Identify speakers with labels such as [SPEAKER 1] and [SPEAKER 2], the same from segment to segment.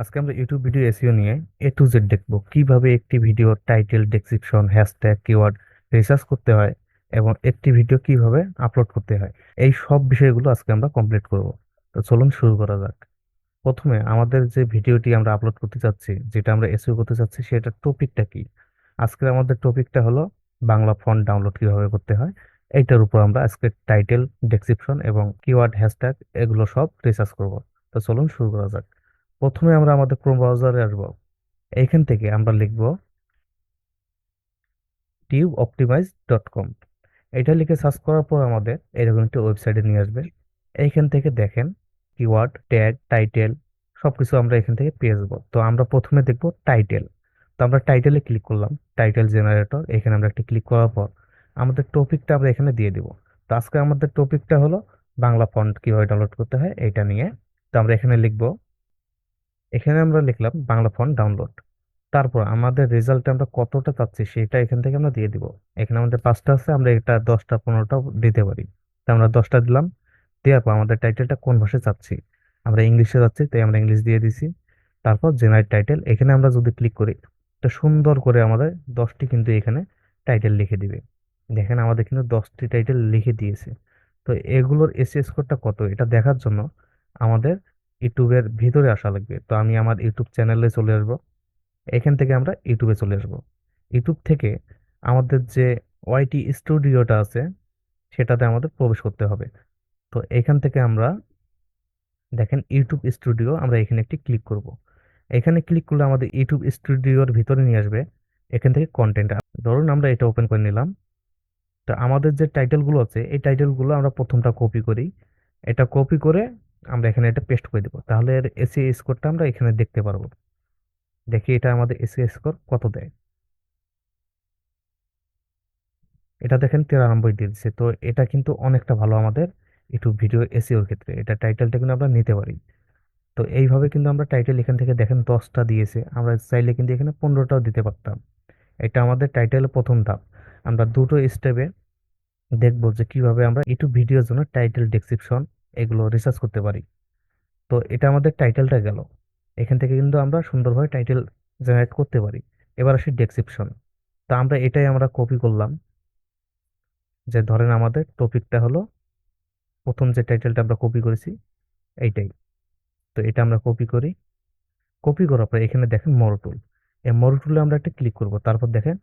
[SPEAKER 1] আজকে আমরা YouTube video SEO নিয়ে A to Z দেখবো কিভাবে একটি ভিডিওর title, description, hashtag, keyword research করতে হয় এবং একটি ভিডিও কিভাবে আপলোড করতে হয়। এই সব বিষয়গুলো আজকে আমরা কমপ্লিট করব। তো চলুন শুরু করা যাক। প্রথমে আমাদের যে ভিডিওটি আমরা আপলোড করতে চাচ্ছি, যেটা আমরা এসইও করতে চাচ্ছি, সেটার টপিকটা কি? আজকে আমাদের টপিকটা হলো বাংলা ফন্ট ডাউনলোড কিভাবে করতে হয়। এইটার উপর আমরা আজকে টাইটেল, ডেসক্রিপশন এবং কিওয়ার্ড, হ্যাশট্যাগ এগুলো সব রিসার্চ করব। তো চলুন শুরু করা যাক। প্রথমে আমরা আমাদের ক্রোম ব্রাউজারে আসবো। এইখান থেকে আমরা লিখব tubeoptimize.com। এটা লিখে সার্চ করার পর আমাদের এরকম একটা ওয়েবসাইটে নিয়ে আসবে। এইখান থেকে দেখেন কিওয়ার্ড, ট্যাগ, টাইটেল সবকিছু আমরা এখান থেকে পেয়ে যাবো। তো আমরা প্রথমে দেখব টাইটেল। তো আমরা টাইটেলে ক্লিক করলাম, টাইটেল জেনারেটর। এখানে আমরা একটা ক্লিক করার পর আমাদের টপিকটা আমরা এখানে দিয়ে দিব। তো আজকে আমাদের টপিকটা হলো বাংলা ফন্ট কিভাবে ডাউনলোড করতে হয় এইটা নিয়ে। তো আমরা এখানে লিখব, এখানে আমরা লিখলাম বাংলা ফন্ট ডাউনলোড। তারপর আমাদের রেজাল্টে আমরা কতটা চাচ্ছি সেটা এখান থেকে আমরা দিয়ে দিব। এখানে আমাদের 5টা আছে, আমরা এটা 10টা 15টাও দিতে পারি। তো আমরা 10টা দিলাম। দেওয়ার পর আমাদের টাইটেলটা কোন ভাষায় চাচ্ছি, আমরা ইংলিশে যাচ্ছি তাই আমরা ইংলিশ দিয়ে দিছি। তারপর জেনারেট টাইটেল, এখানে আমরা যদি ক্লিক করি তো সুন্দর করে আমাদের 10টি কিন্তু এখানে টাইটেল লিখে দিবে। দেখেন আমাদের কিন্তু 10টি টাইটেল লিখে দিয়েছে। তো এগুলোর এসএস কোডটা কত এটা দেখার জন্য আমাদের ইউটিউবের ভিতরে আসা লাগবে। তো আমি আমার ইউটিউব চ্যানেলে চলে আসবো। এখান থেকে আমরা ইউটিউবে চলে আসবো। ইউটিউব থেকে আমাদের যে ওয়াইটি স্টুডিওটা আছে সেটাতে আমাদের প্রবেশ করতে হবে। তো এখান থেকে আমরা দেখেন ইউটিউব স্টুডিও, আমরা এখানে একটি ক্লিক করব। এখানে ক্লিক করলে আমাদের ইউটিউব স্টুডিওর ভিতরে নিয়ে আসবে। এখান থেকে কন্টেন্ট, ধরুন আমরা এটা ওপেন করে নিলাম। তো আমাদের যে টাইটেলগুলো আছে এই টাইটেলগুলো আমরা প্রথমটা কপি করি। এটা কপি করে আমরা এখানে এটা পেস্ট করে দেবো, তাহলে এর এসইও স্কোরটা আমরা এখানে দেখতে পারবো। দেখি এটা আমাদের এসইও স্কোর কত দেয়। এটা দেখেন 93 দিয়ে দিচ্ছে। তো এটা কিন্তু অনেকটা ভালো আমাদের ইউটিউব ভিডিও এসইওর ক্ষেত্রে। এটা টাইটেলটা কিন্তু আমরা নিতে পারি। তো এইভাবে কিন্তু আমরা টাইটেল এখান থেকে দেখেন 10টা দিয়েছে, আমরা চাইলে কিন্তু এখানে 15টাও দিতে পারতাম। এটা আমাদের টাইটেলের প্রথম ধাপ। আমরা দুটো স্টেপে দেখবো যে কিভাবে আমরা ইউটিউব ভিডিওর জন্য টাইটেল, ডেসক্রিপশন এগুলো রিসার্চ করতে পারি। তো এটা আমাদের টাইটেলটা গেল। এখান থেকে কিন্তু আমরা সুন্দরভাবে টাইটেল জেনারেট করতে পারি। এবার আসি ডেসক্রিপশন। তা আমরা এটাই আমরা কপি করলাম। যে ধরেন আমাদের টপিকটা হলো প্রথম যে টাইটেলটা আমরা কপি করেছি এইটাই। তো এটা আমরা কপি করি। কপি করার পর এখানে দেখেন মোর টুল। এই মোর টুলে আমরা একটা ক্লিক করব। তারপর দেখেন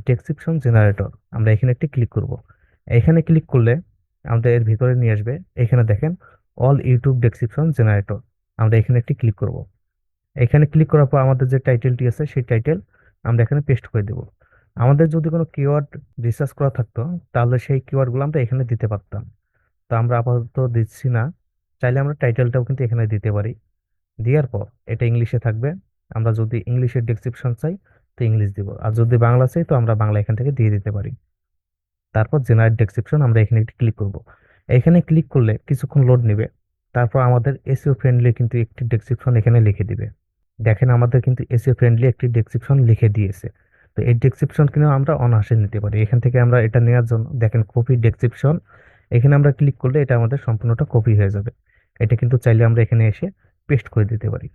[SPEAKER 1] ডেসক্রিপশন জেনারেটর, আমরা এখানে একটি ক্লিক করব। এখানে ক্লিক করলে আমাদের এর ভিতরে নিয়ে আসবে। এখানে দেখেন অল ইউটিউব ডেসক্রিপশন জেনারেটর, আমরা এখানে একটি ক্লিক করব। এখানে ক্লিক করার পর আমাদের যে টাইটেলটি আছে সেই টাইটেল আমরা এখানে পেস্ট করে দেব। আমাদের যদি কোনো কিওয়ার্ড রিসার্চ করা থাকতো তাহলে সেই কিওয়ার্ডগুলো আমরা এখানে দিতে পারতাম। তো আমরা আপাতত দিচ্ছি না। চাইলে আমরা টাইটেলটাও কিন্তু এখানে দিতে পারি। দেওয়ার পর এটা ইংলিশে থাকবে। আমরা যদি ইংলিশের ডেসক্রিপশন চাই তো ইংলিশ দিব, আর যদি বাংলা চাই তো আমরা বাংলা এখান থেকে দিয়ে দিতে পারি। তারপর জেনারেট ডেসক্রিপশন, আমরা এখানে একটি ক্লিক করব। এখানে ক্লিক করলে কিছুক্ষণ লোড নেবে। তারপর আমাদের এসইও ফ্রেন্ডলি কিন্তু একটি ডেসক্রিপশন এখানে লিখে দিবে। দেখেন আমাদের কিন্তু এসইও ফ্রেন্ডলি একটি ডেসক্রিপশন লিখে দিয়েছে। তো এই ডেসক্রিপশন কিন্তু আমরা অনায়াসে নিতে পারি। এখান থেকে আমরা এটা নেওয়ার জন্য দেখেন কপি ডেসক্রিপশন, এখানে আমরা ক্লিক করলে এটা আমাদের সম্পূর্ণটা কপি হয়ে যাবে। এটা কিন্তু চাইলে আমরা এখানে এসে পেস্ট করে দিতে পারি।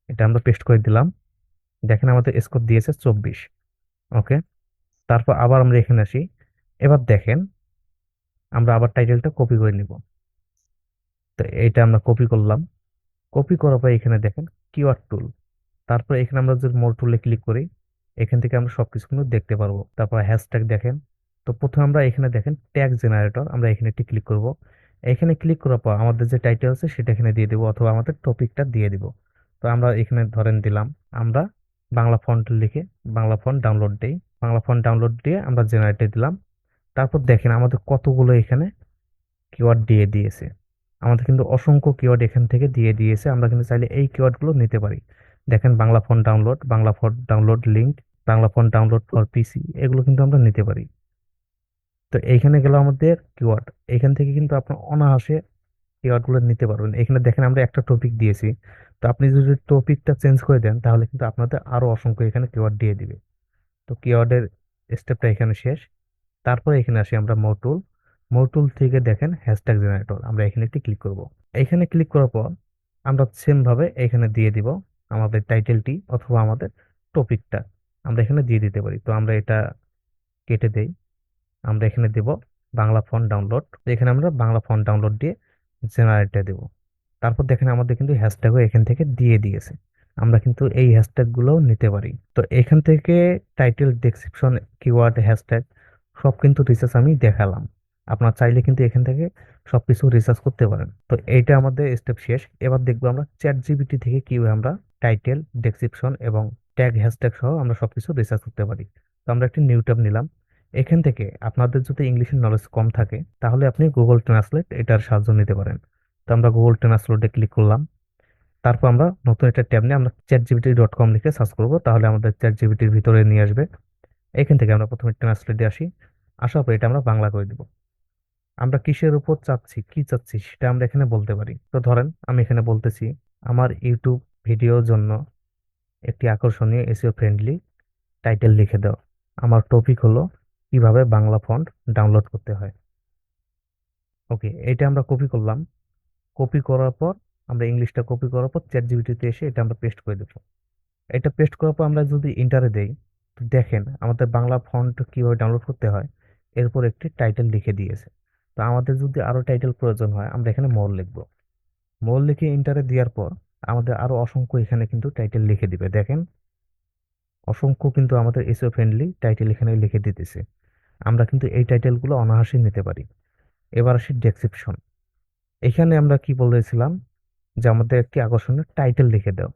[SPEAKER 1] এটা আমরা পেস্ট করে দিলাম। দেখেন আমাদের স্কোর দিয়েছে 24। ওকে। তারপর আবার আমরা এখানে আসি। এবার দেখেন আমরা আবার টাইটেলটা কপি করে নিব। তো এইটা আমরা কপি করলাম। কপি করার পর এখানে দেখেন কিওয়ার্ড টুল। তারপর এখানে আমরা যদি মোর টুলে ক্লিক করি এখান থেকে আমরা সবকিছু কিন্তু দেখতে পারবো। তারপর হ্যাশট্যাগ দেখেন। তো প্রথমে আমরা এখানে দেখেন ট্যাগ জেনারেটর, আমরা এখানে একটি ক্লিক করব। এখানে ক্লিক করার পর আমাদের যে টাইটেল আছে সেটা এখানে দিয়ে দেবো অথবা আমাদের টপিকটা দিয়ে দিব। তো আমরা এখানে ধরেন দিলাম আমরা বাংলা ফন্ট লিখে বাংলা ফন্ট ডাউনলোড দেই। বাংলা ফন্ট ডাউনলোড দিয়ে আমরা জেনারেটে দিলাম। তারপর দেখেন আমাদের কতগুলো এখানে কিওয়ার্ড দিয়ে দিয়েছে। আমাদের কিন্তু অসংখ্য কিওয়ার্ড এখান থেকে দিয়ে দিয়েছে। আমরা কিন্তু চাইলে এই কিওয়ার্ডগুলো নিতে পারি। দেখেন Bangla font download, Bangla font download link, Bangla font download for পিসি এগুলো কিন্তু আমরা নিতে পারি। তো এইখানে গেল আমাদের কিওয়ার্ড। এখান থেকে কিন্তু আপনার অনায়াসে কিওয়ার্ডগুলো নিতে পারবেন। এখানে দেখেন আমরা একটা টপিক দিয়েছি। তো আপনি যদি টপিকটা চেঞ্জ করে দেন তাহলে কিন্তু আপনাদের আরো অসংখ্য এখানে কিওয়ার্ড দিয়ে দিবে। তো কিওয়ার্ডের স্টেপটা এখানে শেষ। তারপরে এখানে আসি আমরা মোটুল। মোটুল থেকে দেখেন হ্যাশট্যাগ জেনারেটর, আমরা এখানে একটি ক্লিক করব। এখানে ক্লিক করার পর আমরা সেম ভাবে এখানে দিয়ে দিব আমাদের টাইটেলটি অথবা আমাদের টপিকটা আমরা এখানে দিয়ে দিতে পারি। তো আমরা এটা কেটে দেই, আমরা এখানে দেব বাংলা ফন্ট ডাউনলোড। এখানে আমরা বাংলা ফন্ট ডাউনলোড দিয়ে জেনারেটে দেব। তারপর দেখেন আমাদের কিন্তু হ্যাশট্যাগও এখান থেকে দিয়ে দিয়েছে, আমরা কিন্তু এই হ্যাশট্যাগ গুলোও নিতে পারি। তো এখান থেকে টাইটেল, ডেসক্রিপশন, কিওয়ার্ড, হ্যাশট্যাগ সব কিন্তু রিসার্চ আমি দেখালাম। আপনার চাইলে কিন্তু এখান থেকে সবকিছু রিসার্চ করতে পারেন। তো এইটা আমাদের স্টেপ শেষ। এবার দেখবো আমরা চ্যাট জিপিটি থেকে কিভাবে আমরা টাইটেল, ডেসক্রিপশন এবং ট্যাগ, হ্যাশট্যাগ সহ আমরা সবকিছু রিসার্চ করতে পারি। তো আমরা একটি নিউ ট্যাব নিলাম। এখান থেকে আপনাদের যদি ইংলিশের নলেজ কম থাকে তাহলে আপনি গুগল ট্রান্সলেট এটার সাহায্য নিতে পারেন। তো আমরা গুগল ট্রান্সলেটে ক্লিক করলাম। তারপর আমরা নতুন একটা ট্যাব নিয়ে আমরা chatgpt.com লিখে সার্চ করব, তাহলে আমাদের চ্যাট জিপিটির ভিতরে নিয়ে আসবে। এখান থেকে আমরা প্রথমে ট্রান্সলেটে আসি। আসার পর এটা আমরা বাংলা করে দিব। আমরা কিসের উপর চাচ্ছি, কি চাচ্ছি সেটা আমরা এখানে বলতে পারি। তো ধরেন আমি এখানে বলতেছি আমার ইউটিউব ভিডিওর জন্য একটি আকর্ষণীয় এসইও ফ্রেন্ডলি টাইটেল লিখে দাও। আমার টপিক হলো কিভাবে বাংলা ফন্ট ডাউনলোড করতে হয়। ওকে, এটা আমরা কপি করলাম। কপি করার পর আমরা ইংলিশটা কপি করার পর চ্যাট জিপিটিতে এসে এটা আমরা পেস্ট করে দেবো। এটা পেস্ট করার পর আমরা যদি ইন্টারে দেই, তো দেখেন আমাদের বাংলা ফন্ট কিভাবে ডাউনলোড করতে হয় এরপর একটি টাইটেল লিখে দিয়েছে। তো আমাদের যদি আরো টাইটেল প্রয়োজন হয় আমরা এখানে মোর লিখবো। মোর লিখে ইন্টারে দেওয়ার পর আমাদের আরো অসংখ্য এখানে কিন্তু টাইটেল লিখে দিবে। দেখেন অসংখ্য কিন্তু আমাদের এসইও ফ্রেন্ডলি টাইটেল এখানে লিখে দিতেছে। আমরা কিন্তু এই টাইটেলগুলো অনায়াসে নিতে পারি। এবার আসি ডেসক্রিপশন। এখানে আমরা কি বলেছিলাম যে আমাদের একটি আকর্ষণীয় টাইটেল লিখে দাও।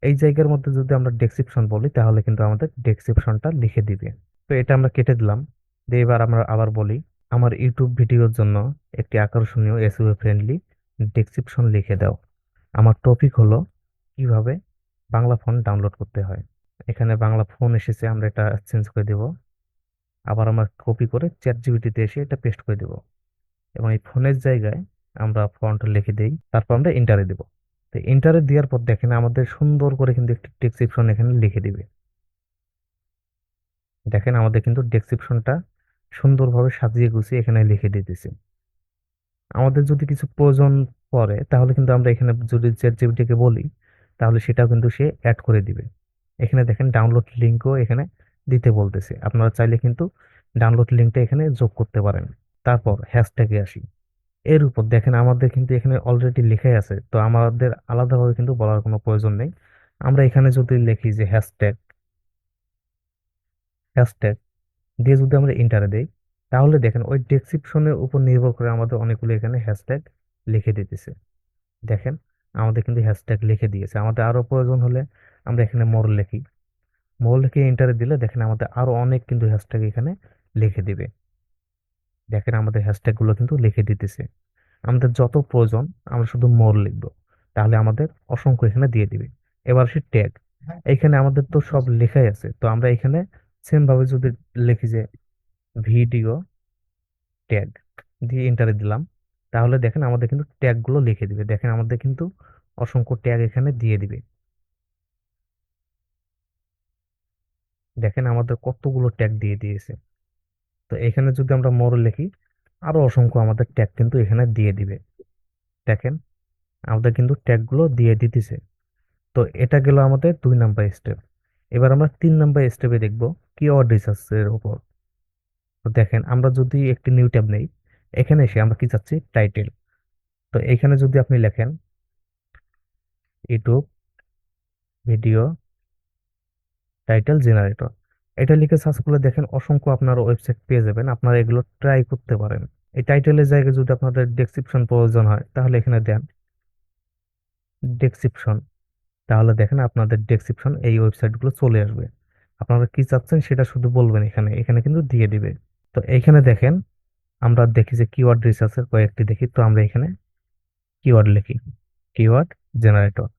[SPEAKER 1] এই জায়গার মধ্যে যদি আমরা ডেসক্রিপশন বলি তাহলে কিন্তু আমাদের ডেসক্রিপশনটা লিখে দিবে। তো এটা আমরা কেটে দিলাম। দিয়ে এবার আমরা আবার বলি আমার ইউটিউব ভিডিওর জন্য একটি আকর্ষণীয় এসইও ফ্রেন্ডলি ডেসক্রিপশন লিখে দাও। আমার টপিক হলো কিভাবে বাংলা ফোন ডাউনলোড করতে হয়। এখানে বাংলা ফোন এসেছে, আমরা এটা চেঞ্জ করে দেব। আবার আমরা কপি করে চ্যাট জিপিটিতে এসে এটা পেস্ট করে দেব এবং এই ফোনের জায়গায় আমরা ফন্ট লিখে দেই। তারপর আমরা এন্টারে দেব। তো এন্টারে দেওয়ার পর দেখেন আমাদের সুন্দর করে কিন্তু একটি ডেসক্রিপশন এখানে লিখে দিবে। দেখেন আমাদের কিন্তু ডেসক্রিপশনটা সুন্দরভাবে সাজিয়ে গুছিয়ে এখানে লিখে দিতেছে। আমাদের যদি কিছু প্রয়োজন পড়ে তাহলে কিন্তু আমরা এখানে যদি চ্যাট জিপিটিকে বলি তাহলে সেটাও কিন্তু সে অ্যাড করে দিবে। এখানে দেখেন ডাউনলোড লিঙ্কও এখানে দিতে বলতেছে, আপনারা চাইলে কিন্তু ডাউনলোড লিঙ্কটা এখানে যোগ করতে পারেন। তারপর হ্যাশট্যাগে আসি। এর উপর দেখেন আমাদের কিন্তু এখানে অলরেডি লেখাই আছে, তো আমাদের আলাদাভাবে কিন্তু বলার কোনো প্রয়োজন নেই। আমরা এখানে যদি লিখি যে হ্যাশট্যাগ, হ্যাশট্যাগ দিয়ে যদি আমরা এন্টারে দেই তাহলে দেখেন ওই ডেসক্রিপশনের উপর নির্ভর করে আমাদের অনেকগুলো এখানে হ্যাশট্যাগ লিখে দিতেছে। দেখেন আমাদের কিন্তু হ্যাশট্যাগ লিখে দিয়েছে। আমাদের আরো প্রয়োজন হলে আমরা এখানে মোর লিখি। মোর লিখে এন্টারে দিলে দেখেন আমাদের আরো অনেক কিন্তু হ্যাশট্যাগ এখানে লিখে দিবে। দেখেন আমাদের হ্যাশট্যাগ গুলো কিন্তু লিখে দিতেছে। আমাদের যত প্রয়োজন আমরা শুধু মোর লিখবো, তাহলে আমাদের অসংখ্য এখানে দিয়ে দিবে। এবার সে ট্যাগ, এখানে আমাদের তো সব লেখাই আছে, তো আমরা এখানে সেম ভাবে যদি লিখি যে ভিডিও ট্যাগ দিয়ে এন্টারে দিলাম তাহলে দেখেন আমাদের কিন্তু ট্যাগ গুলো লিখে দিবে। দেখেন আমাদের কিন্তু অসংখ্য ট্যাগ এখানে দিয়ে দিবে। দেখেন আমাদের কতগুলো ট্যাগ দিয়ে দিয়েছে। তো এখানে যদি আমরা মোর লিখি আরো অসংখ্য আমাদের ট্যাগ কিন্তু এখানে দিয়ে দিবে। দেখেন আমাদের কিন্তু ট্যাগ গুলো দিয়ে দিতেছে। তো এটা গেল আমাদের 2 নাম্বার স্টেপ। এবার আমরা 3 নাম্বার স্টেপে দেখব কিওয়ার্ড রিসার্চের উপর। তো দেখেন আমরা যদি একটি নিউ ট্যাব নেই, এখানে এসে আমরা কি চাচ্ছি টাইটেল। তো এখানে যদি আপনি লেখেন ইউটিউব ভিডিও টাইটেল জেনারেটর, এটা লিখে সার্চ করলে দেখেন অসংখ্য আপনারা ওয়েবসাইট পেয়ে যাবেন। আপনারা এগুলো ট্রাই করতে পারেন। এই টাইটেলের জায়গায় যদি আপনাদের ডেসক্রিপশন প্রয়োজন হয় তাহলে এখানে দেন ডেসক্রিপশন, তাহলে দেখেন আপনাদের ডেসক্রিপশন এই ওয়েবসাইটগুলো চলে আসবে। আপনারা কি চাচ্ছেন সেটা শুধু বলবেন, এখানে এখানে কিন্তু দিয়ে দিবে। তো এইখানে দেখেন আমরা দেখি যে কিওয়ার্ড রিসার্চের কয়েকটি দেখি। তো আমরা এখানে কিওয়ার্ড লিখি, কিওয়ার্ড জেনারেটর,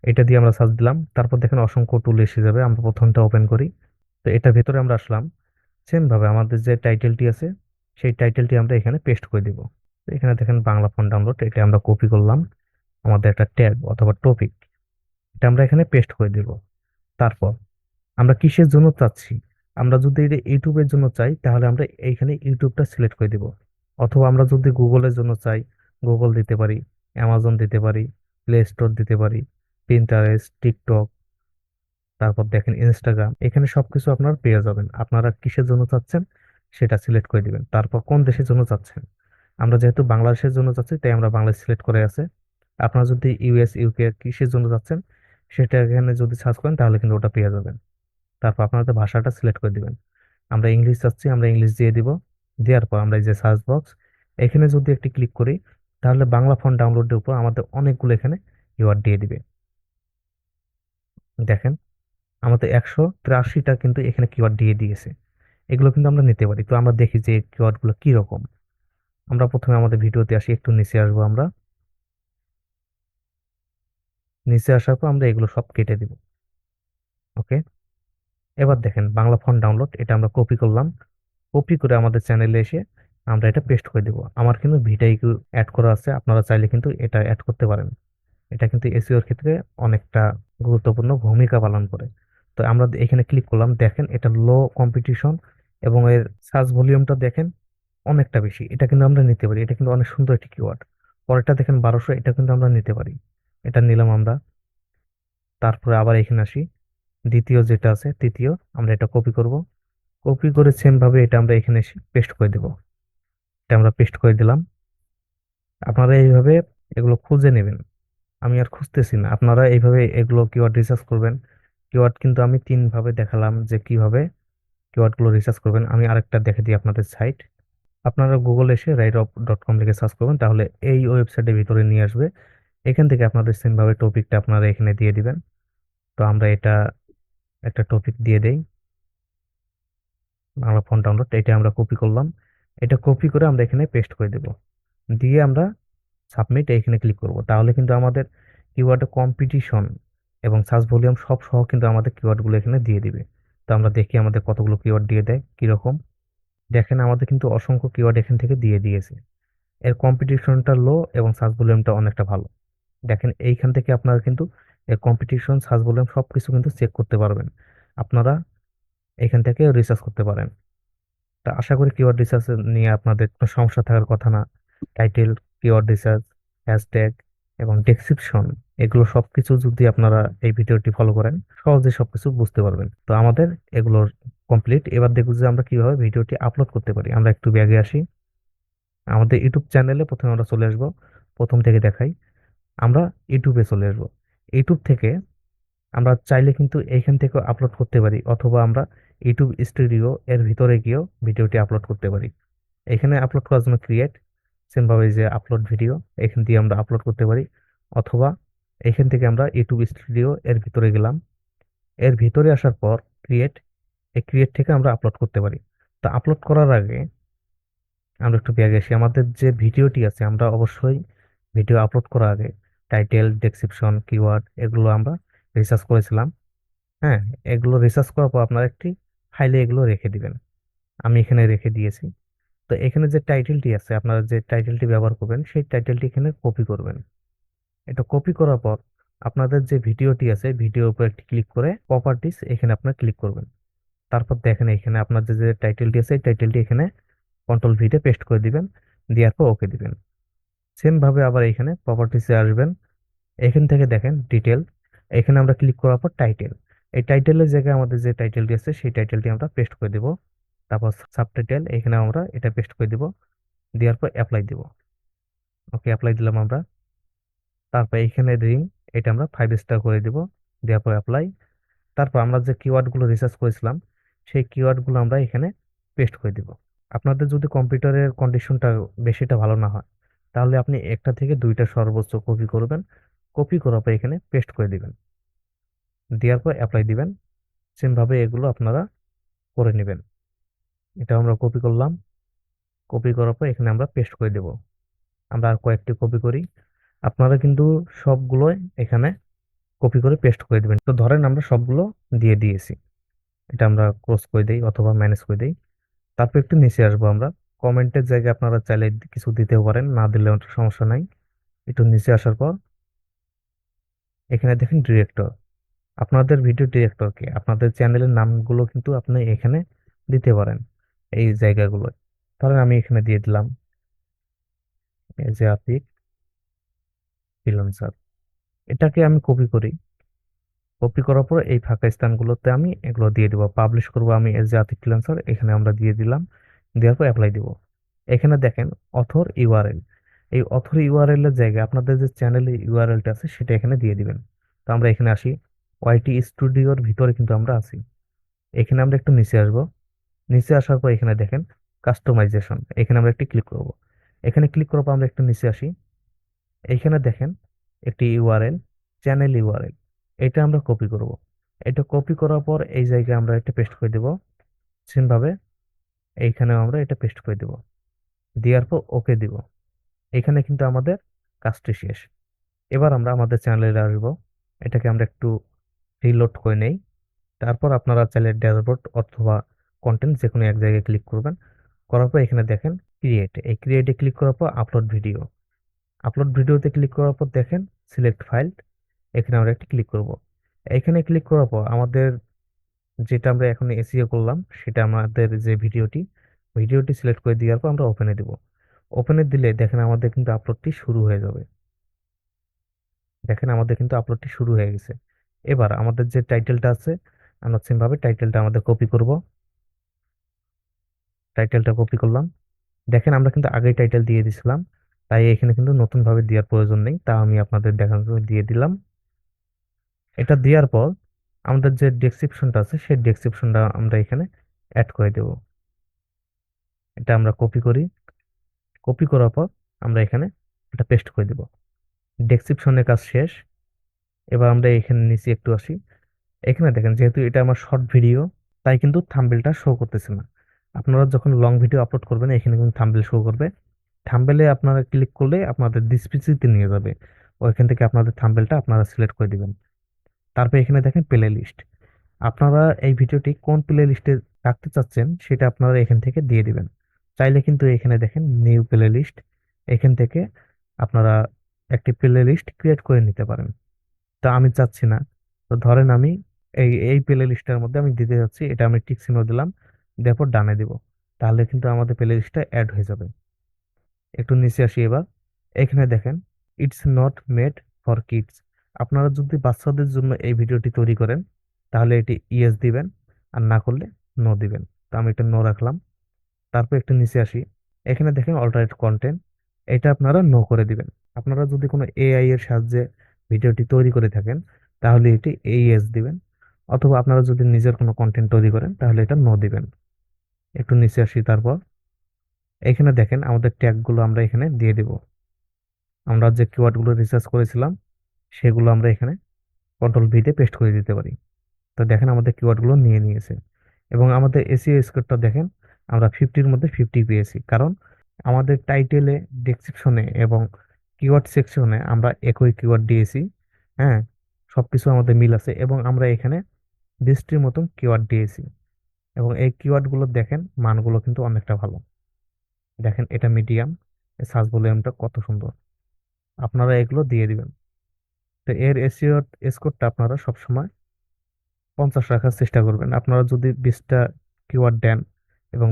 [SPEAKER 1] এটা দিয়ে আমরা সার্চ দিলাম। তারপর দেখেন অসংখ্য টুল এসে যাবে। আমরা প্রথমটা ওপেন করি। তো এটা ভেতরে আমরা আসলাম। সেম ভাবে আমাদের যে টাইটেলটি আছে সেই টাইটেলটি আমরা এখানে পেস্ট করে দিব। তো এখানে দেখেন বাংলা ফন্ট ডাউনলোড, এটা আমরা কপি করলাম। আমাদের একটা ট্যাগ অথবা টপিক, এটা আমরা এখানে পেস্ট করে দিব। তারপর আমরা কিসের জন্য চাচ্ছি, আমরা যদি এটা ইউটিউবের জন্য চাই তাহলে আমরা এইখানে ইউটিউবটা সিলেক্ট করে দিব। অথবা আমরা যদি গুগলের জন্য চাই গুগল দিতে পারি, অ্যামাজন দিতে পারি, প্লে স্টোর দিতে পারি, পিন্টারেস্ট, টিকটক, তারপর দেখেন ইনস্টাগ্রাম, এখানে সবকিছু আপনারা পেয়ে যাবেন। আপনারা কিসের জন্য চাচ্ছেন সেটা সিলেক্ট করে দিবেন। তারপর কোন দেশের জন্য চাচ্ছেন, আমরা যেহেতু বাংলাদেশের জন্য চাচ্ছি তাই আমরা বাংলাদেশ সিলেক্ট করে আছে। আপনারা যদি ইউএস, ইউকে কিসের জন্য চাচ্ছেন সেটা এখানে যদি সার্চ করেন তাহলে কিন্তু ওটা পেয়ে যাবেন। তারপর আপনাদের ভাষাটা সিলেক্ট করে দিবেন। আমরা ইংলিশ চাচ্ছি, আমরা ইংলিশ দিয়ে দিব। দেওয়ার পর আমরা এই যে সার্চ বক্স, এখানে যদি একটি ক্লিক করি তাহলে বাংলা ফন্ট ডাউনলোডের উপর আমাদের অনেকগুলো এখানে কিওয়ার্ড দিয়ে দিবে। দেখেন আমাদের 183টা কিন্তু এখানে কিওয়ার্ড দিয়ে দিয়েছে। এগুলো কিন্তু আমরা নিতে পারি। তো আমরা দেখি যে কিওয়ার্ড গুলো কি রকম। আমরা প্রথমে আমাদের ভিডিওতে আসি, একটু নিচে আসবো আমরা। নিচে আসার পর আমরা এগুলো সব কেটে দিব। ওকে, এবার দেখেন বাংলা ফন্ট ডাউনলোড, এটা আমরা কপি করলাম। কপি করে আমাদের চ্যানেলে এসে আমরা এটা পেস্ট করে দিব। আমার কিন্তু ভিটাইকু অ্যাড করা আছে, আপনারা চাইলে কিন্তু এটা অ্যাড করতে পারেন। এটা কিন্তু এসইওর ক্ষেত্রে অনেকটা গুরুত্বপূর্ণ ভূমিকা পালন করে। তো আমরা এখানে ক্লিক করলাম, দেখেন এটা লো কম্পিটিশন এবং এর সার্চ ভলিউমটা দেখেন অনেকটা বেশি। এটা কিন্তু আমরা নিতে পারি, এটা কিন্তু অনেক সুন্দর একটি কিওয়ার্ড। পরেরটা দেখেন 1200, এটা কিন্তু আমরা নিতে পারি। এটা নিলাম আমরা। তারপরে আবার এখানে আসি, দ্বিতীয় যেটা আছে তৃতীয়, আমরা এটা কপি করব। কপি করে সেম ভাবে এটা আমরা এখানে এসে পেস্ট করে দেব। এটা আমরা পেস্ট করে দিলাম। আপনারা এইভাবে এগুলো খুঁজে নেবেন, আমি আর খুঁজতেছি না। আপনারা এইভাবে এগুলো কিওয়ার্ড রিসার্চ করবেন। কিওয়ার্ড কিন্তু আমি 3 ভাবে দেখালাম যে কিভাবে কিওয়ার্ড গুলো রিসার্চ করবেন। আমি আরেকটা দেখে দিই আপনাদের সাইট। আপনারা গুগল এসে writeof.com লিখে সার্চ করবেন, তাহলে এই ওয়েবসাইটের ভিতরে নিয়ে আসবে। এখান থেকে আপনাদের সেম ভাবে টপিকটা আপনারা এখানে দিয়ে দিবেন। তো আমরা এটা একটা টপিক দিয়ে দেই, বাংলা ফন্ট ডাউনলোড, এটা আমরা কপি করলাম। এটা কপি করে আমরা এখানে পেস্ট করে দেব। দিয়ে আমরা সাবমিট এখানে ক্লিক করব। তাহলে কিন্তু আমাদের কিওয়ার্ড কম্পিটিশন এবং সার্চ ভলিউম সব সহ কিন্তু আমাদের কিওয়ার্ড গুলো এখানে দিয়ে দিবে। তো আমরা দেখি আমাদের কতগুলো কিওয়ার্ড দিয়ে দেয় কিরকম। দেখেন আমাদের কিন্তু অসংখ্য কিওয়ার্ড এখান থেকে দিয়ে দিয়েছে। এর কম্পিটিশনটা লো এবং সার্চ ভলিউমটা অনেকটা ভালো। দেখেন এইখান থেকে আপনারা কিন্তু এর কম্পিটিশন, সার্চ ভলিউম সবকিছু কিন্তু চেক করতে পারবেন। আপনারা এখান থেকে রিসার্চ করতে পারেন। তা আশা করি কিওয়ার্ড রিসার্চ নিয়ে আপনাদের কোনো সমস্যা থাকার কথা না। টাইটেল, কিওয়ার্ড রিসার্চ, হ্যাশট্যাগ এবং ডেসক্রিপশন, এগুলো সবকিছু যদি আপনারা এই ভিডিওটি ফলো করেন সহজে সবকিছু বুঝতে পারবেন। তো আমাদের এগুলোর কমপ্লিট। এবার দেখব যে আমরা কিভাবে ভিডিওটি আপলোড করতে পারি। আমরা একটু ব্যাগে আসি, আমাদের ইউটিউব চ্যানেলে প্রথমে আমরা চলে আসবো। প্রথম থেকে দেখাই, আমরা ইউটিউবে চলে আসবো। ইউটিউব থেকে আমরা চাইলে কিন্তু এইখান থেকেও আপলোড করতে পারি, অথবা আমরা ইউটিউব স্টুডিও এর ভিতরে গিয়েও ভিডিওটি আপলোড করতে পারি। এখানে আপলোড করার জন্য ক্রিয়েট, সেম ভাবে যে আপলোড ভিডিও, এখান দিয়ে আমরা আপলোড করতে পারি। অথবা এখান থেকে আমরা ইউটিউব স্টুডিও এর ভিতরে গেলাম। এর ভিতরে আসার পর ক্রিয়েট, এই ক্রিয়েট থেকে আমরা আপলোড করতে পারি। তো আপলোড করার আগে আমরা একটু ব্যাগে আসি। আমাদের যে ভিডিওটি আছে, আমরা অবশ্যই ভিডিও আপলোড করার আগে টাইটেল, ডেসক্রিপশন, কিওয়ার্ড এগুলো আমরা রিসার্চ করেছিলাম। হ্যাঁ, এগুলো রিসার্চ করার পর আপনারা একটি ফাইলে এগুলো রেখে দিবেন। আমি এখানে রেখে দিয়েছি। তো এখানে যে টাইটেলটি আছে, আপনারা যে টাইটেলটি ব্যবহার করবেন সেই টাইটেলটি এখানে কপি করবেন। এটা কপি করার পর আপনাদের যে ভিডিওটি আছে ভিডিওর উপর একটি ক্লিক করে প্রপার্টিস এখানে আপনারা ক্লিক করবেন। তারপর দেখেন এখানে আপনার যে যে টাইটেলটি আছে এই টাইটেলটি এখানে কন্ট্রোল ভিতে পেস্ট করে দিবেন। দেওয়ার পর ওকে দিবেন। সেম ভাবে আবার এখানে প্রপার্টিসে আসবেন। এখান থেকে দেখেন ডিটেল, এখানে আমরা ক্লিক করার পর টাইটেল, এই টাইটেলের জায়গায় আমাদের যে টাইটেলটি আছে সেই টাইটেলটি আমরা পেস্ট করে দেব। তারপর সাবটাইটেল, এখানে আমরা এটা পেস্ট করে দিব। দেওয়ার পর অ্যাপ্লাই দিব। ওকে, অ্যাপ্লাই দিলাম আমরা। তারপর এখানে রিং, এটা আমরা 5 স্টার করে দিব। দেওয়ার পর অ্যাপ্লাই। তারপর আমরা যে কিওয়ার্ড গুলো রিসার্চ করেছিলাম সেই কিওয়ার্ড গুলো আমরা এখানে পেস্ট করে দিব। আপনাদের যদি কম্পিউটারের কন্ডিশনটা বেশিটা ভালো না হয় তাহলে আপনি একটা থেকে দুইটা সর্বোচ্চ কপি করবেন। কপি করার পর এখানে পেস্ট করে দিবেন। দেওয়ার পর অ্যাপ্লাই দিবেন। সেম ভাবে এগুলো আপনারা করে নেবেন। এটা আমরা কপি করলাম। কপি করার পর এখানে আমরা পেস্ট করে দেব। আমরা আর কয়েকটি কপি করি। আপনারা কিন্তু সবগুলোই এখানে কপি করে পেস্ট করে দিবেন। তো ধরেন আমরা সবগুলো দিয়ে দিয়েছি, এটা আমরা ক্লোজ করে দেই অথবা ম্যানেজ করে দেই। তারপর একটু নিচে আসবো আমরা। কমেন্টের জায়গায় আপনারা চাইলে কিছু দিতেও পারেন, না দিলেও সমস্যা নাই। একটু নিচে আসার পর এখানে দেখেন ডিরেক্টর, আপনাদের ভিডিও ডিরেক্টর কে, আপনাদের চ্যানেলের নামগুলো কিন্তু আপনি এখানে দিতে পারেন এই জায়গাগুলো। ধরেন আমি এখানে দিয়ে দিলাম এই যে আতিক ফ্রিল্যান্সার। এটাকে আমি কপি করি। কপি করার পর এই ফাঁকা স্থানগুলোতে আমি এগুলো দিয়ে দিব, পাবলিশ করব আমি এজ এ আতিক ফ্রিল্যান্সার, এখানে আমরা দিয়ে দিলাম। দেওয়ার পর অ্যাপ্লাই দিব। এখানে দেখেন অথর ইউআরএল, এই অথর ইউআরএল এর জায়গায় আপনাদের যে চ্যানেলের ইউআরএলটা আছে সেটা এখানে দিয়ে দিবেন। তো আমরা এখানে আসি, ওয়াইটি স্টুডিওর ভিতরে কিন্তু আমরা আছি। এখানে আমরা একটু নিচে আসব। নিচে আসার পর এখানে দেখেন কাস্টমাইজেশন, এখানে আমরা একটি ক্লিক করব। এখানে ক্লিক করার পর আমরা একটু নিচে আসি। এইখানে দেখেন একটি ইউআরএল, চ্যানেল ইউআরএল, এটা আমরা কপি করব। এটা কপি করার পর এই জায়গায় আমরা এটা পেস্ট করে দেব সেম ভাবে। এইখানেও আমরা এটা পেস্ট করে দেব, দেওয়ার পর ওকে দিব। এখানে কিন্তু আমাদের কাজটি শেষ। এবার আমরা আমাদের চ্যানেলে আসবো। এটাকে আমরা একটু রিলোড করে নেই। তারপর আপনারা চাইলে ড্যাশবোর্ড অথবা কন্টেন্ট যে কোনো এক জায়গায় ক্লিক করবেন। করার পর এখানে দেখেন ক্রিয়েট, এই ক্রিয়েটে ক্লিক করার পর আপলোড ভিডিও, আপলোড ভিডিওতে ক্লিক করার পর দেখেন সিলেক্ট ফাইল, এখানে আমরা একটি ক্লিক করব। এখানে ক্লিক করার পর আমাদের যেটা আমরা এখন এসইও করলাম সেটা আমাদের যে ভিডিওটি, ভিডিওটি সিলেক্ট করে দেওয়ার পর আমরা ওপেনে দিব। ওপেনে দিলে দেখেন আমাদের কিন্তু আপলোডটি শুরু হয়ে যাবে। দেখেন আমাদের কিন্তু আপলোডটি শুরু হয়ে গেছে। এবার আমাদের যে টাইটেলটা আছে আমরা সেম ভাবে টাইটেলটা আমাদের কপি করব। টাইটেলটা কপি করলাম। দেখেন আমরা কিন্তু আগেই টাইটেল দিয়ে দিছিলাম, তাই এখানে কিন্তু নতুন ভাবে দেওয়ার প্রয়োজন নেই, তা আমি আপনাদের দেখানোর জন্য দিয়ে দিলাম। এটা দেওয়ার পর আমাদের যে ডেসক্রিপশনটা আছে সেই ডেসক্রিপশনটা আমরা এখানে অ্যাড করে দেব। এটা আমরা কপি করি। কপি করার পর আমরা এখানে এটা পেস্ট করে দেব। ডেসক্রিপশনের কাজ শেষ। এবার আমরা এখানে নিচে একটু আসি। এখানে দেখেন যেহেতু এটা আমার শর্ট ভিডিও, তাই কিন্তু থাম্বনেলটা শো করতেছে না। আপনারা যখন লং ভিডিও আপলোড করবেন এখানে কিন্তু থাম্বনেল শো করবে। থাম্বনেলে আপনারা ক্লিক করলে আপনাদের ডিসপ্লেতে নিয়ে যাবে, ওইখান থেকে আপনাদের থাম্বনেলটা আপনারা সিলেক্ট করে দিবেন। তারপর এখানে দেখেন প্লে লিস্ট, আপনারা এই ভিডিওটি কোন প্লে লিস্টে রাখতে চাচ্ছেন সেটা আপনারা এখান থেকে দিয়ে দিবেন। চাইলে কিন্তু এখানে দেখেন নিউ প্লে লিস্ট, এখান থেকে আপনারা একটি প্লে লিস্ট ক্রিয়েট করে নিতে পারেন। তো আমি চাচ্ছি না, তো ধরেন আমি এই এই প্লে লিস্টের মধ্যে আমি দিতে যাচ্ছি, এটা আমি টিক চিহ্ন দিলাম, দেরপর ডানে দিব। তাহলে কিন্তু আমাদের প্লে লিস্টটা অ্যাড হয়ে যাবে। একটু নিচে আসি এবার। এখানে দেখেন it's not made for kids, আপনারা যদি বাচ্চাদের জন্য এই ভিডিওটি তৈরি করেন তাহলে এটি ইয়েস দিবেন, আর না করলে নো দিবেন। তো আমি এটা নো রাখলাম। তারপর একটু নিচে আসি। এখানে দেখেন অল্টারনেট কন্টেন্ট, এটা আপনারা নো করে দিবেন। আপনারা যদি কোনো এআই এর সাহায্যে ভিডিওটি তৈরি করে থাকেন তাহলে এটি ইয়েস দিবেন, অথবা আপনারা যদি নিজের কোনো কন্টেন্ট তৈরি করেন তাহলে এটা নো দিবেন। একটু নিচে আসি। তারপর এখানে দেখেন আমাদের ট্যাগগুলো আমরা এখানে দিয়ে দিব। আমরা যে কিওয়ার্ডগুলো রিসার্চ করেছিলাম সেগুলো আমরা এখানে কন্ট্রোল ভিতে পেস্ট করে দিতে পারি। তো দেখেন আমাদের কিওয়ার্ডগুলো নিয়ে নিয়েছে। এবং আমাদের এসইও স্কোরটা দেখেন আমরা 50-র মধ্যে 50 পেয়েছি, কারণ আমাদের টাইটেলে, ডেসক্রিপশনে এবং কিওয়ার্ড সেকশনে আমরা একই কিওয়ার্ড দিয়েছি। হ্যাঁ, সবকিছু আমাদের মিল আছে এবং আমরা এখানে 20টির মতন কিওয়ার্ড দিয়েছি। এবং এই কিওয়ার্ডগুলো দেখেন মানগুলো কিন্তু অনেকটা ভালো। দেখেন এটা মিডিয়াম, সার্চ ভলিউমটা কত সুন্দর, আপনারা এগুলো দিয়ে দিবেন। তো এর এসইও স্কোরটা আপনারা সবসময় 50 রাখার চেষ্টা করবেন। আপনারা যদি 20টা কিওয়ার্ড দেন এবং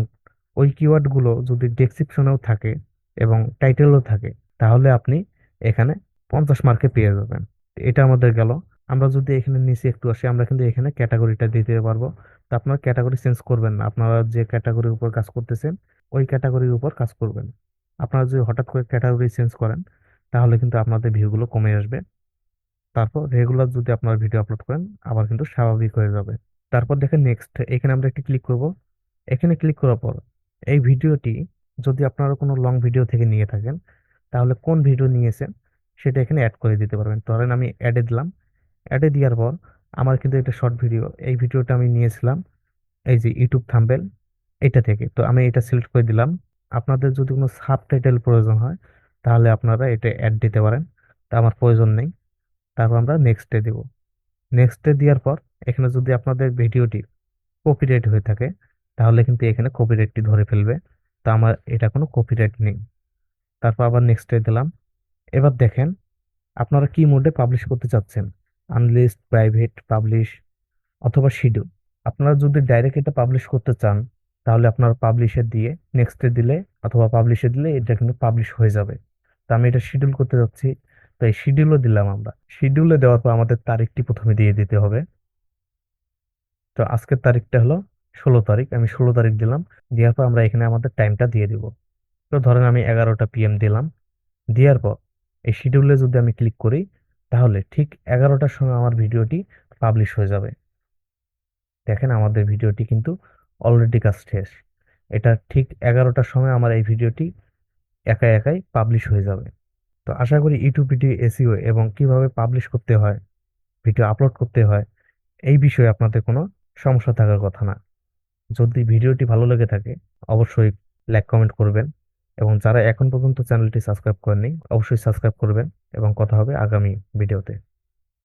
[SPEAKER 1] ওই কিওয়ার্ড গুলো যদি ডেসক্রিপশনেও থাকে এবং টাইটেলও থাকে তাহলে আপনি এখানে 50 মার্কে পেয়ে যাবেন। এটা আমাদের গেল। আমরা যদি এখানে নিচে একটু আসি আমরা কিন্তু এখানে ক্যাটাগরিটা দিতে পারবো। তো আপনারা ক্যাটাগরি চেঞ্জ করবেন না, আপনারা যে ক্যাটাগরির উপর কাজ করতেছেন ওই ক্যাটাগরির উপর কাজ করবেন। আপনারা যদি হঠাৎ করে ক্যাটাগরি চেঞ্জ করেন তাহলে কিন্তু আপনাদের ভিউগুলো কমে আসবে। তারপর রেগুলার যদি আপনার ভিডিও আপলোড করেন আবার কিন্তু স্বাভাবিক হয়ে যাবে। তারপর দেখেন নেক্সট, এখানে আমরা একটি ক্লিক করব। এখানে ক্লিক করার পর এই ভিডিওটি যদি আপনারা কোনো লং ভিডিও থেকে নিয়ে থাকেন তাহলে কোন ভিডিও নিয়েছেন সেটা এখানে অ্যাড করে দিতে পারবেন। ধরেন আমি অ্যাডে দিলাম। অ্যাডে দেওয়ার পর আমার কিন্তু এটা শর্ট ভিডিও, এই ভিডিওটা আমি নিয়েছিলাম এই যে ইউটিউব থাম্বনেল এটা থেকে, তো আমি এটা সিলেক্ট করে দিলাম। আপনাদের যদি কোনো সাবটাইটেল প্রয়োজন হয় তাহলে আপনারা এটা অ্যাড দিতে পারেন, তা আমার প্রয়োজন নেই। তারপর আমরা নেক্সটে দিব। নেক্সটে দেওয়ার পর এখানে যদি আপনাদের ভিডিওটি কপিরাইট হয়ে থাকে তাহলে কিন্তু এখানে কপিরাইটটি ধরে ফেলবে। তো আমার এটা কোনো কপিরাইট নেই। তারপর আবার নেক্সটে দিলাম। এবার দেখেন আপনারা কি মোডে পাবলিশ করতে চাচ্ছেন, আনলিস্ট, প্রাইভেট, পাবলিশ অথবা শিডিউল। আপনারা যদি ডাইরেক্ট এটা পাবলিশ করতে চান তাহলে আপনারা পাবলিশে দিয়ে নেক্সটে দিলে অথবা পাবলিশে দিলে এটা কিন্তু পাবলিশ হয়ে যাবে। তো আমি এটা শিডিউল করতে যাচ্ছি, তো এই শিডিউলও দিলাম আমরা। শিডিউলে দেওয়ার পর আমাদের তারিখটি প্রথমে দিয়ে দিতে হবে। তো আজকের তারিখটা হলো 16 তারিখ, আমি 16 তারিখ দিলাম। দেওয়ার পর আমরা এখানে আমাদের টাইমটা দিয়ে দিব। তো ধরেন আমি 11টা PM দিলাম। দেওয়ার পর এই শিডিউলে যদি আমি ক্লিক করি, তাহলে ঠিক 11টার সময় আমার ভিডিওটি পাবলিশ হয়ে যাবে। দেখেন আমাদের ভিডিওটি কিন্তু অলরেডি কাজ শেষ। এটা ঠিক 11টার সময় আমার এই ভিডিওটি একাই একাই পাবলিশ হয়ে যাবে। তো আশা করি ইউটিউব ভিডিও এসইও এবং কিভাবে পাবলিশ করতে হয়, ভিডিও আপলোড করতে হয়, এই বিষয়ে আপনাদের কোনো সমস্যা থাকার কথা না। যদি ভিডিওটি ভালো লেগে থাকে, অবশ্যই লাইক কমেন্ট করবেন, এবং যারা এখন পর্যন্ত চ্যানেলটি সাবস্ক্রাইব করেননি অবশ্যই সাবস্ক্রাইব করবেন। এবং কথা হবে আগামী ভিডিওতে।